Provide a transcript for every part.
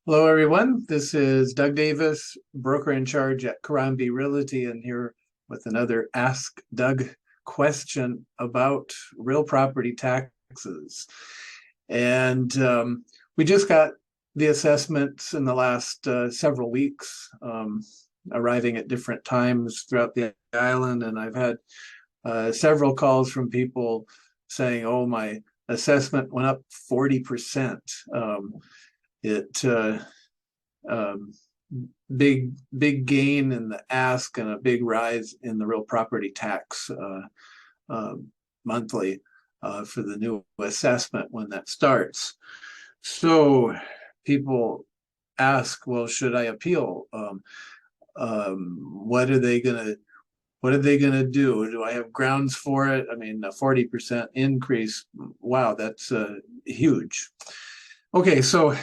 Hello, everyone. This is Doug Davis, broker in charge at Karambi Realty, and here with another Ask Doug question about real property taxes. And we just got the assessments in the last several weeks, arriving at different times throughout the island. And I've had several calls from people saying, oh, my assessment went up 40%. It um, big gain in the ask and a big rise in the real property tax uh, monthly for the new assessment when that starts. So people ask, well, should I appeal? What are they gonna do? Do I have grounds for it? I mean, a 40% increase. Wow, that's huge. Okay, so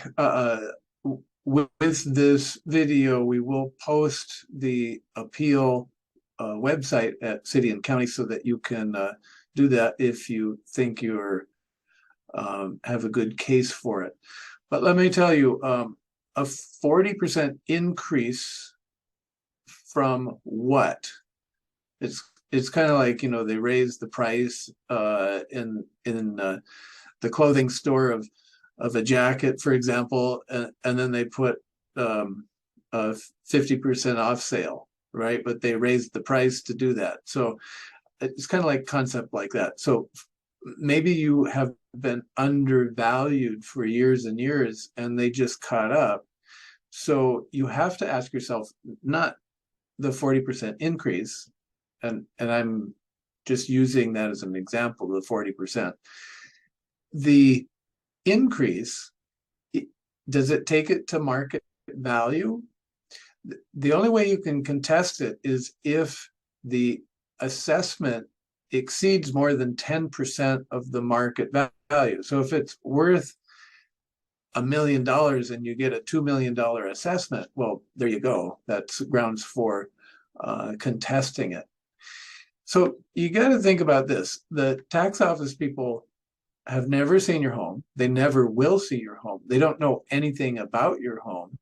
with this video, we will post the appeal website at City and County so that you can do that if you think you're have a good case for it. But let me tell you, a 40% increase from what? It's kind of like, they raised the price in the clothing store of a jacket, for example, and then they put a 50% off sale, right? But they raised the price to do that. So it's kind of like concept like that. So maybe you have been undervalued for years and years and they just caught up. So you have to ask yourself, not the 40% increase, and I'm just using that as an example, the 40%. The increase, does it take it to market value? The only way you can contest it is if the assessment exceeds more than 10% of the market value. So if it's worth $1 million and you get a $2 million assessment, well, there you go. That's grounds for contesting it. So you got to think about this. The tax office people have never seen your home. They never will see your home. They don't know anything about your home.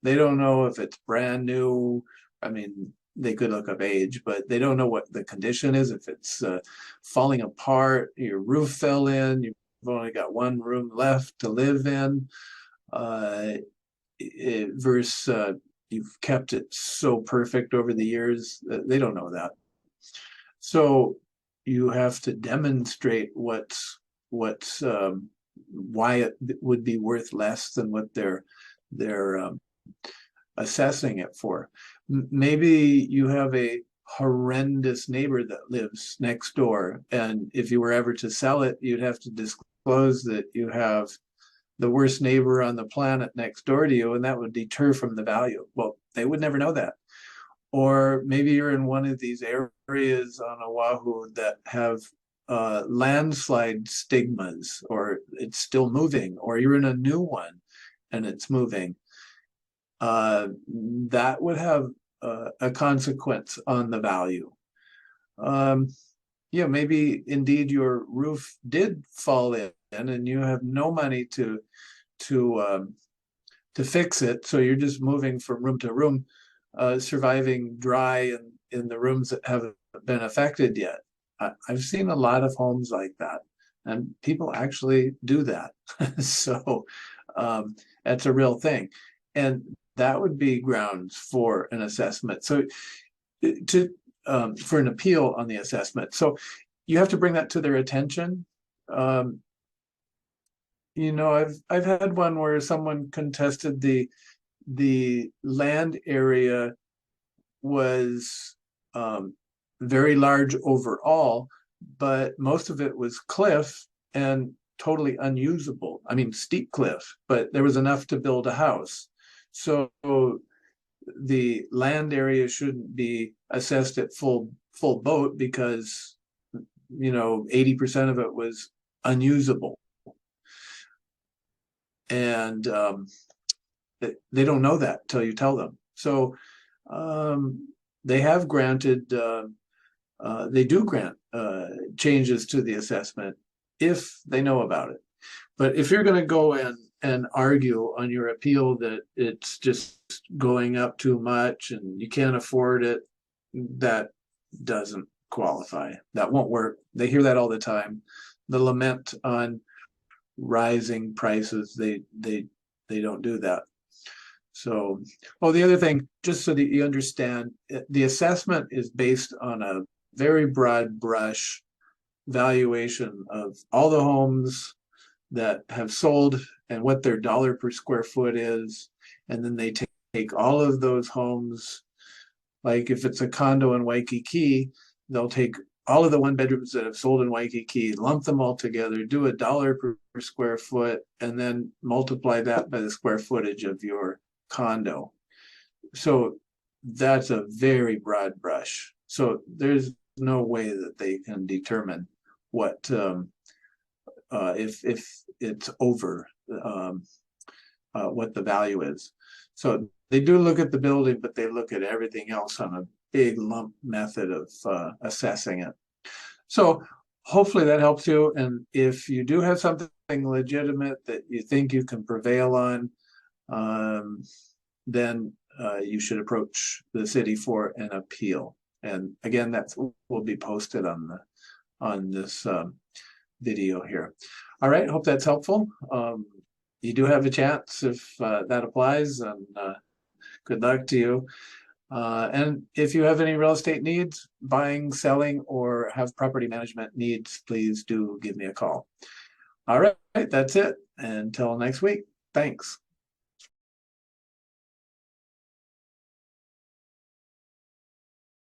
They don't know if it's brand new. I mean, they could look up age, but they don't know what the condition is. If it's falling apart, your roof fell in, you've only got one room left to live in, versus you've kept it so perfect over the years. They don't know that. So you have to demonstrate why it would be worth less than what they're assessing it for. Maybe you have a horrendous neighbor that lives next door, and if you were ever to sell it, you'd have to disclose that you have the worst neighbor on the planet next door to you, and that would deter from the value. Well, they would never know that. Or maybe you're in one of these areas on Oahu that have landslide stigmas, or it's still moving, or you're in a new one and it's moving. That would have a consequence on the value. Yeah, maybe indeed your roof did fall in and you have no money to fix it, so you're just moving from room to room, surviving dry in the rooms that haven't been affected yet. I've seen a lot of homes like that, and people actually do that. So that's a real thing, and that would be grounds for an assessment. So for an appeal on the assessment. So you have to bring that to their attention. I've had one where someone contested the land area was very large overall, but most of it was cliff and totally unusable. I mean, steep cliff, but there was enough to build a house. So the land area shouldn't be assessed at full boat because 80% of it was unusable, and they don't know that till you tell them. So they have granted, they do grant changes to the assessment if they know about it. But if you're going to go and argue on your appeal that it's just going up too much and you can't afford it, that doesn't qualify. That won't work. They hear that all the time. The lament on rising prices, they don't do that. So, oh, the other thing, just so that you understand, the assessment is based on a very broad brush valuation of all the homes that have sold and what their dollar per square foot is. And then they take all of those homes, like if it's a condo in Waikiki, they'll take all of the one bedrooms that have sold in Waikiki, lump them all together, do $1 per square foot, and then multiply that by the square footage of your condo. So that's a very broad brush. So there's no way that they can determine what if it's over what the value is. So they do look at the building, but they look at everything else on a big lump method of assessing it. So hopefully that helps you. And if you do have something legitimate that you think you can prevail on, then you should approach the city for an appeal. And again, that will be posted on this video here. All right, hope that's helpful. You do have a chance if that applies, and good luck to you. And if you have any real estate needs, buying, selling, or have property management needs, please do give me a call. All right, that's it. Until next week, thanks.